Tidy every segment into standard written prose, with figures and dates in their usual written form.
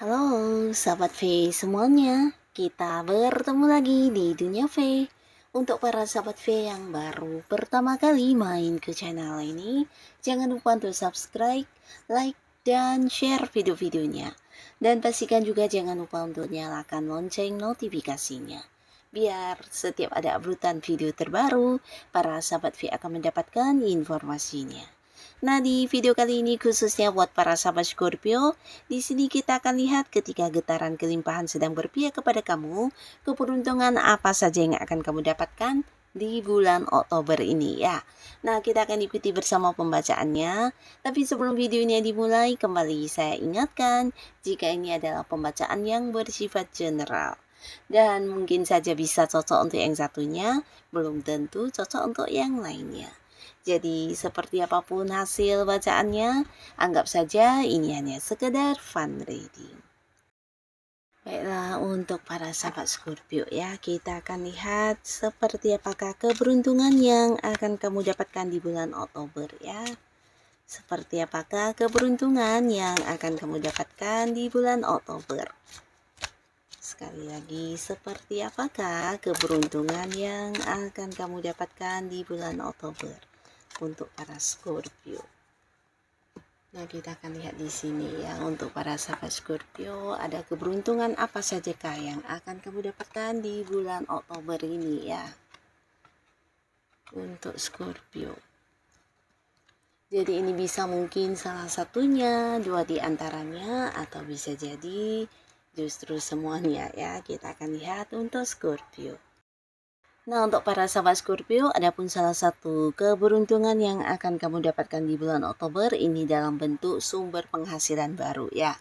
Halo sahabat V semuanya, kita bertemu lagi di Dunia V. Untuk para sahabat V yang baru pertama kali main ke channel ini, jangan lupa untuk subscribe, like, dan share video-videonya. Dan pastikan juga jangan lupa untuk nyalakan lonceng notifikasinya. Biar setiap ada uploadan video terbaru, para sahabat V akan mendapatkan informasinya. Nah, di video kali ini khususnya buat para sahabat Scorpio, di sini kita akan lihat ketika getaran kelimpahan sedang berpihak kepada kamu, keberuntungan apa saja yang akan kamu dapatkan di bulan Oktober ini ya. Nah, kita akan ikuti bersama pembacaannya. Tapi sebelum video ini dimulai, kembali saya ingatkan jika ini adalah pembacaan yang bersifat general. Dan mungkin saja bisa cocok untuk yang satunya, belum tentu cocok untuk yang lainnya. Jadi seperti apapun hasil bacaannya, anggap saja ini hanya sekedar fun reading. Baiklah, untuk para sahabat Scorpio ya, kita akan lihat seperti apakah keberuntungan yang akan kamu dapatkan di bulan Oktober ya. Seperti apakah keberuntungan yang akan kamu dapatkan di bulan Oktober. Sekali lagi, seperti apakah keberuntungan yang akan kamu dapatkan di bulan Oktober untuk para Scorpio. Nah, kita akan lihat di sini ya, untuk para sahabat Scorpio, ada keberuntungan apa sajakah yang akan kamu dapatkan di bulan Oktober ini ya. Untuk Scorpio. Jadi ini bisa mungkin salah satunya, dua di antaranya, atau bisa jadi justru semuanya ya. Kita akan lihat untuk Scorpio. Nah, untuk para sahabat Scorpio, adapun salah satu keberuntungan yang akan kamu dapatkan di bulan Oktober ini dalam bentuk sumber penghasilan baru ya.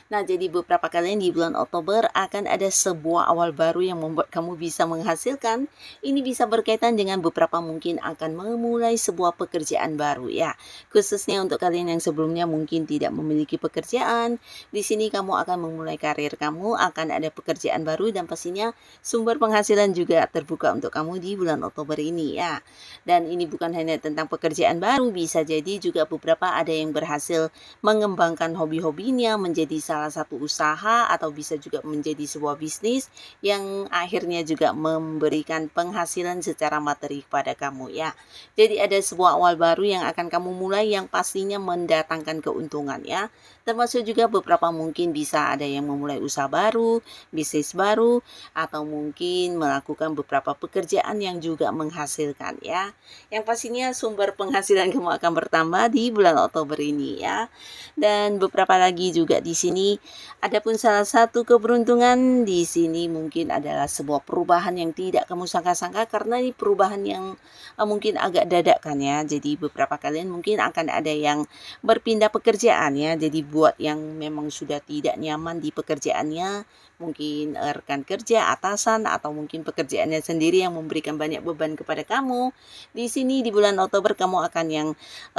Nah, jadi beberapa kalian di bulan Oktober akan ada sebuah awal baru yang membuat kamu bisa menghasilkan. Ini bisa berkaitan dengan beberapa mungkin akan memulai sebuah pekerjaan baru ya. Khususnya untuk kalian yang sebelumnya mungkin tidak memiliki pekerjaan, di sini kamu akan memulai karir kamu, akan ada pekerjaan baru dan pastinya sumber penghasilan juga terbuka untuk kamu di bulan Oktober ini ya. Dan ini bukan hanya tentang pekerjaan baru, bisa jadi juga beberapa ada yang berhasil mengembangkan hobi-hobinya menjadi salah satu usaha atau bisa juga menjadi sebuah bisnis yang akhirnya juga memberikan penghasilan secara materi kepada kamu ya. Jadi ada sebuah awal baru yang akan kamu mulai yang pastinya mendatangkan keuntungan ya. Termasuk juga beberapa mungkin bisa ada yang memulai usaha baru, bisnis baru, atau mungkin melakukan beberapa pekerjaan yang juga menghasilkan ya. Yang pastinya sumber penghasilan kamu akan bertambah di bulan Oktober ini ya. Dan beberapa lagi juga di sini, adapun salah satu keberuntungan di sini mungkin adalah sebuah perubahan yang tidak kamu sangka-sangka, karena ini perubahan yang mungkin agak dadakan ya. Jadi beberapa kalian mungkin akan ada yang berpindah pekerjaan ya. Jadi buat yang memang sudah tidak nyaman di pekerjaannya, mungkin rekan kerja, atasan, atau mungkin pekerjaannya sendiri yang memberikan banyak beban kepada kamu. Di sini di bulan Oktober kamu akan yang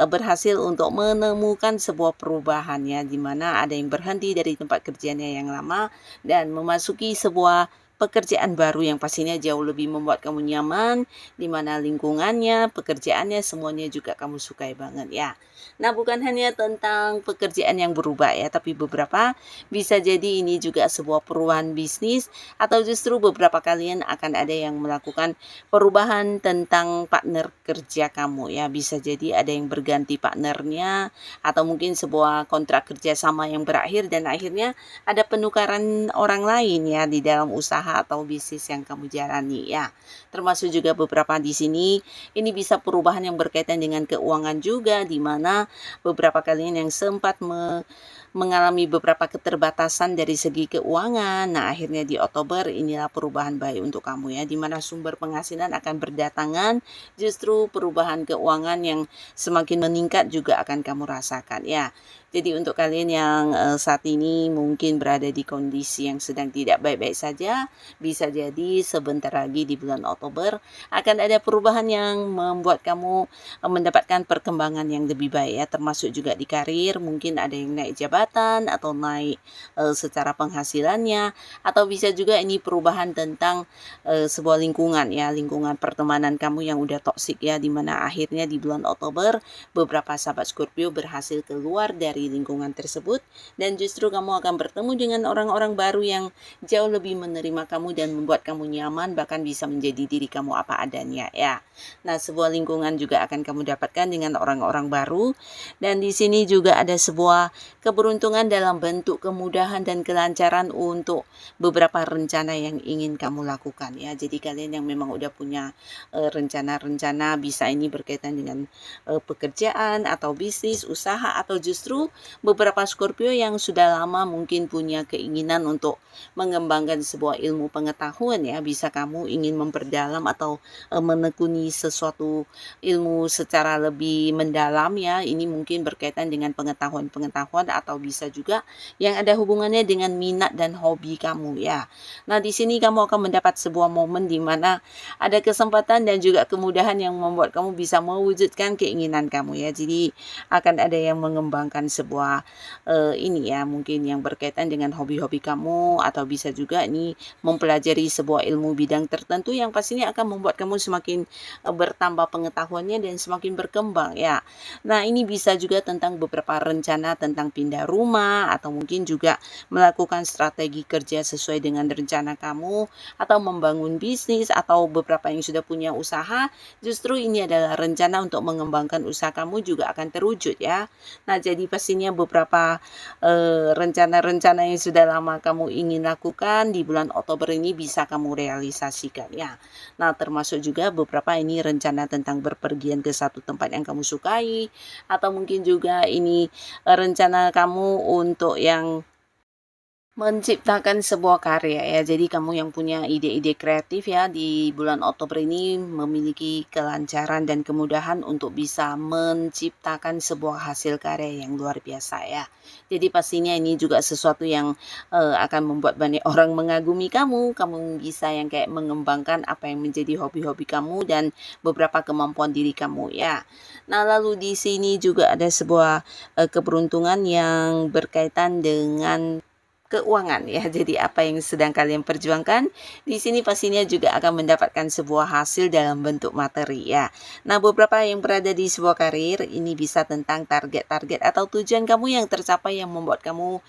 berhasil untuk menemukan sebuah perubahan ya, di mana ada yang berhenti dari tempat kerjanya yang lama dan memasuki sebuah pekerjaan baru yang pastinya jauh lebih membuat kamu nyaman, di mana lingkungannya, pekerjaannya, semuanya juga kamu sukai banget ya. Nah, bukan hanya tentang pekerjaan yang berubah ya, tapi beberapa bisa jadi ini juga sebuah perubahan bisnis, atau justru beberapa kalian akan ada yang melakukan perubahan tentang partner kerja kamu ya. Bisa jadi ada yang berganti partnernya, atau mungkin sebuah kontrak kerjasama yang berakhir dan akhirnya ada penukaran orang lain ya di dalam usaha atau bisnis yang kamu jalani ya. Termasuk juga beberapa di sini ini bisa perubahan yang berkaitan dengan keuangan juga, di mana beberapa kalian yang sempat mengalami beberapa keterbatasan dari segi keuangan. Nah, akhirnya di Oktober inilah perubahan baik untuk kamu ya, di mana sumber penghasilan akan berdatangan, justru perubahan keuangan yang semakin meningkat juga akan kamu rasakan ya. Jadi untuk kalian yang saat ini mungkin berada di kondisi yang sedang tidak baik-baik saja, bisa jadi sebentar lagi di bulan Oktober akan ada perubahan yang membuat kamu mendapatkan perkembangan yang lebih baik ya, termasuk juga di karir, mungkin ada yang naik jabatan atau naik secara penghasilannya, atau bisa juga ini perubahan tentang sebuah lingkungan ya, lingkungan pertemanan kamu yang udah toksik ya, dimana akhirnya di bulan Oktober beberapa sahabat Scorpio berhasil keluar dari lingkungan tersebut dan justru kamu akan bertemu dengan orang-orang baru yang jauh lebih menerima kamu dan membuat kamu nyaman, bahkan bisa menjadi diri kamu apa adanya ya. Nah, sebuah lingkungan juga akan kamu dapatkan dengan orang-orang baru, dan di sini juga ada sebuah keberuntungan dalam bentuk kemudahan dan kelancaran untuk beberapa rencana yang ingin kamu lakukan ya. Jadi kalian yang memang udah punya rencana-rencana, bisa ini berkaitan dengan pekerjaan atau bisnis, usaha, atau justru beberapa Scorpio yang sudah lama mungkin punya keinginan untuk mengembangkan sebuah ilmu pengetahuan ya, bisa kamu ingin memperdalam atau menekuni sesuatu ilmu secara lebih mendalam ya. Ini mungkin berkaitan dengan pengetahuan-pengetahuan atau bisa juga yang ada hubungannya dengan minat dan hobi kamu ya. Nah, di sini kamu akan mendapat sebuah momen di mana ada kesempatan dan juga kemudahan yang membuat kamu bisa mewujudkan keinginan kamu ya. Jadi akan ada yang mengembangkan sebuah ini ya, mungkin yang berkaitan dengan hobi-hobi kamu, atau bisa juga ini mempelajari sebuah ilmu bidang tertentu yang pastinya akan membuat kamu semakin bertambah pengetahuannya dan semakin berkembang ya. Nah, ini bisa juga tentang beberapa rencana tentang pindah rumah, atau mungkin juga melakukan strategi kerja sesuai dengan rencana kamu, atau membangun bisnis, atau beberapa yang sudah punya usaha, justru ini adalah rencana untuk mengembangkan usaha kamu juga akan terwujud ya. Nah, jadi pastinya beberapa rencana-rencana yang sudah lama kamu ingin lakukan di bulan Oktober ini bisa kamu realisasikan ya. Nah, termasuk juga beberapa ini rencana tentang berpergian ke satu tempat yang kamu sukai, atau mungkin juga ini rencana kamu untuk yang menciptakan sebuah karya ya. Jadi kamu yang punya ide-ide kreatif ya, di bulan Oktober ini memiliki kelancaran dan kemudahan untuk bisa menciptakan sebuah hasil karya yang luar biasa ya. Jadi pastinya ini juga sesuatu yang akan membuat banyak orang mengagumi kamu. Kamu bisa yang kayak mengembangkan apa yang menjadi hobi-hobi kamu dan beberapa kemampuan diri kamu ya. Nah, lalu di sini juga ada sebuah keberuntungan yang berkaitan dengan keuangan ya. Jadi apa yang sedang kalian perjuangkan di sini pastinya juga akan mendapatkan sebuah hasil dalam bentuk materi ya. Nah, beberapa yang berada di sebuah karir ini bisa tentang target-target atau tujuan kamu yang tercapai, yang membuat kamu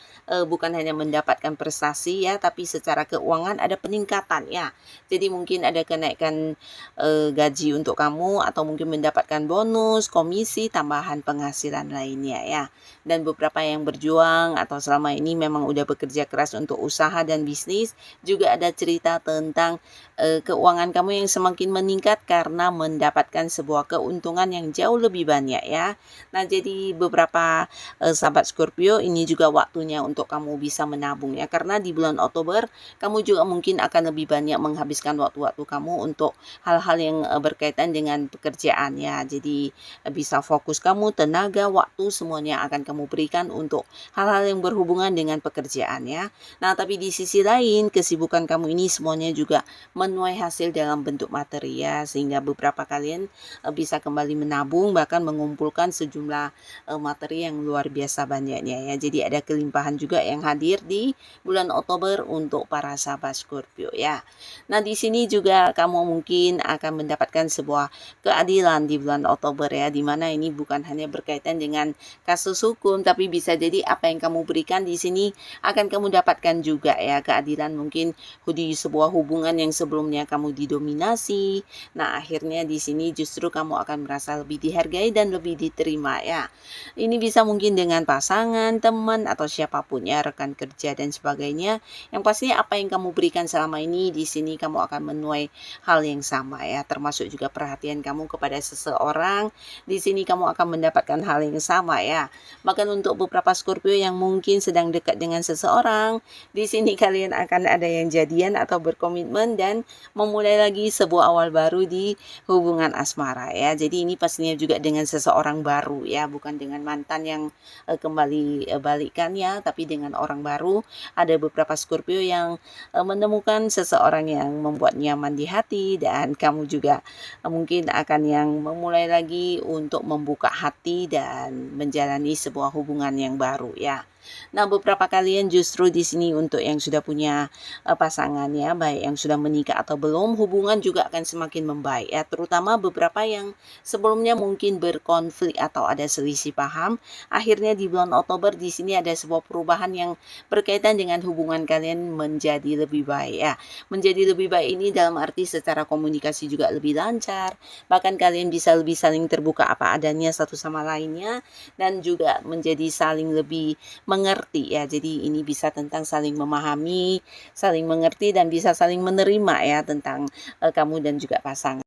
bukan hanya mendapatkan prestasi ya, tapi secara keuangan ada peningkatan ya. Jadi mungkin ada kenaikan gaji untuk kamu, atau mungkin mendapatkan bonus, komisi, tambahan penghasilan lainnya ya. Dan beberapa yang berjuang atau selama ini memang udah bekerja keras untuk usaha dan bisnis, juga ada cerita tentang keuangan kamu yang semakin meningkat karena mendapatkan sebuah keuntungan yang jauh lebih banyak ya. Nah, jadi beberapa sahabat Scorpio ini juga waktunya untuk kamu bisa menabung ya, karena di bulan Oktober kamu juga mungkin akan lebih banyak menghabiskan waktu-waktu kamu untuk hal-hal yang berkaitan dengan pekerjaan ya. Jadi bisa fokus kamu, tenaga, waktu, semuanya akan kamu berikan untuk hal-hal yang berhubungan dengan pekerjaan ya. Nah, tapi di sisi lain kesibukan kamu ini semuanya juga menuai hasil dalam bentuk materi ya, sehingga beberapa kalian bisa kembali menabung, bahkan mengumpulkan sejumlah materi yang luar biasa banyaknya ya. Jadi ada kelimpahan juga yang hadir di bulan Oktober untuk para sahabat Scorpio ya. Nah, di sini juga kamu mungkin akan mendapatkan sebuah keadilan di bulan Oktober ya, dimana ini bukan hanya berkaitan dengan kasus hukum, tapi bisa jadi apa yang kamu berikan di sini akan kamu dapatkan juga ya, keadilan mungkin di sebuah hubungan yang sebelumnya kamu didominasi. Nah, akhirnya di sini justru kamu akan merasa lebih dihargai dan lebih diterima ya. Ini bisa mungkin dengan pasangan, teman, atau siapapun ya, rekan kerja dan sebagainya. Yang pastinya apa yang kamu berikan selama ini, di sini kamu akan menuai hal yang sama ya, termasuk juga perhatian kamu kepada seseorang. Di sini kamu akan mendapatkan hal yang sama ya. Bahkan untuk beberapa Scorpio yang mungkin sedang dekat dengan seseorang, seseorang. Di sini kalian akan ada yang jadian atau berkomitmen dan memulai lagi sebuah awal baru di hubungan asmara ya. Jadi ini pastinya juga dengan seseorang baru ya, bukan dengan mantan yang kembali balikannya, tapi dengan orang baru. Ada beberapa Scorpio yang menemukan seseorang yang membuat nyaman di hati, dan kamu juga mungkin akan yang memulai lagi untuk membuka hati dan menjalani sebuah hubungan yang baru ya. Nah, beberapa kalian justru di sini untuk yang sudah punya pasangan ya, baik yang sudah menikah atau belum, hubungan juga akan semakin membaik ya, terutama beberapa yang sebelumnya mungkin berkonflik atau ada selisih paham. Akhirnya di bulan Oktober di sini ada sebuah perubahan yang berkaitan dengan hubungan kalian menjadi lebih baik ya. Menjadi lebih baik ini dalam arti secara komunikasi juga lebih lancar, bahkan kalian bisa lebih saling terbuka apa adanya satu sama lainnya, dan juga menjadi saling lebih mengerti ya. Jadi ini bisa tentang saling memahami, saling mengerti, dan bisa saling menerima ya tentang kamu dan juga pasangan.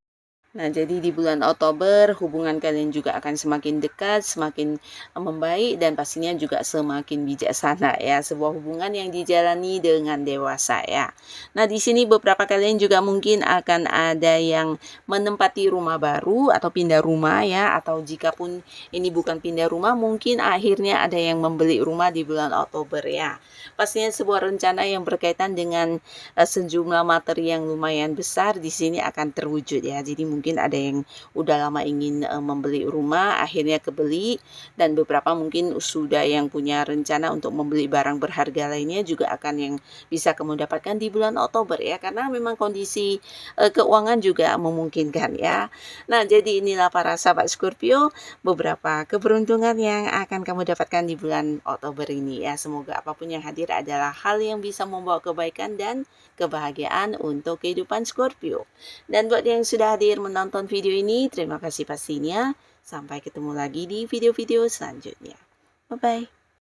Nah, jadi di bulan Oktober hubungan kalian juga akan semakin dekat, semakin membaik, dan pastinya juga semakin bijaksana ya. Sebuah hubungan yang dijalani dengan dewasa ya. Nah, di sini beberapa kalian juga mungkin akan ada yang menempati rumah baru atau pindah rumah ya, atau jika pun ini bukan pindah rumah, mungkin akhirnya ada yang membeli rumah di bulan Oktober ya. Pastinya sebuah rencana yang berkaitan dengan sejumlah materi yang lumayan besar di sini akan terwujud ya. Jadi mungkin ada yang udah lama ingin membeli rumah, akhirnya kebeli, dan beberapa mungkin sudah yang punya rencana untuk membeli barang berharga lainnya juga akan yang bisa kamu dapatkan di bulan Oktober ya, karena memang kondisi keuangan juga memungkinkan ya. Nah, jadi inilah para sahabat Scorpio beberapa keberuntungan yang akan kamu dapatkan di bulan Oktober ini ya. Semoga apapun yang hadir adalah hal yang bisa membawa kebaikan dan kebahagiaan untuk kehidupan Scorpio. Dan buat yang sudah hadir menonton video ini, terima kasih pastinya. Sampai ketemu lagi di video-video selanjutnya. Bye-bye.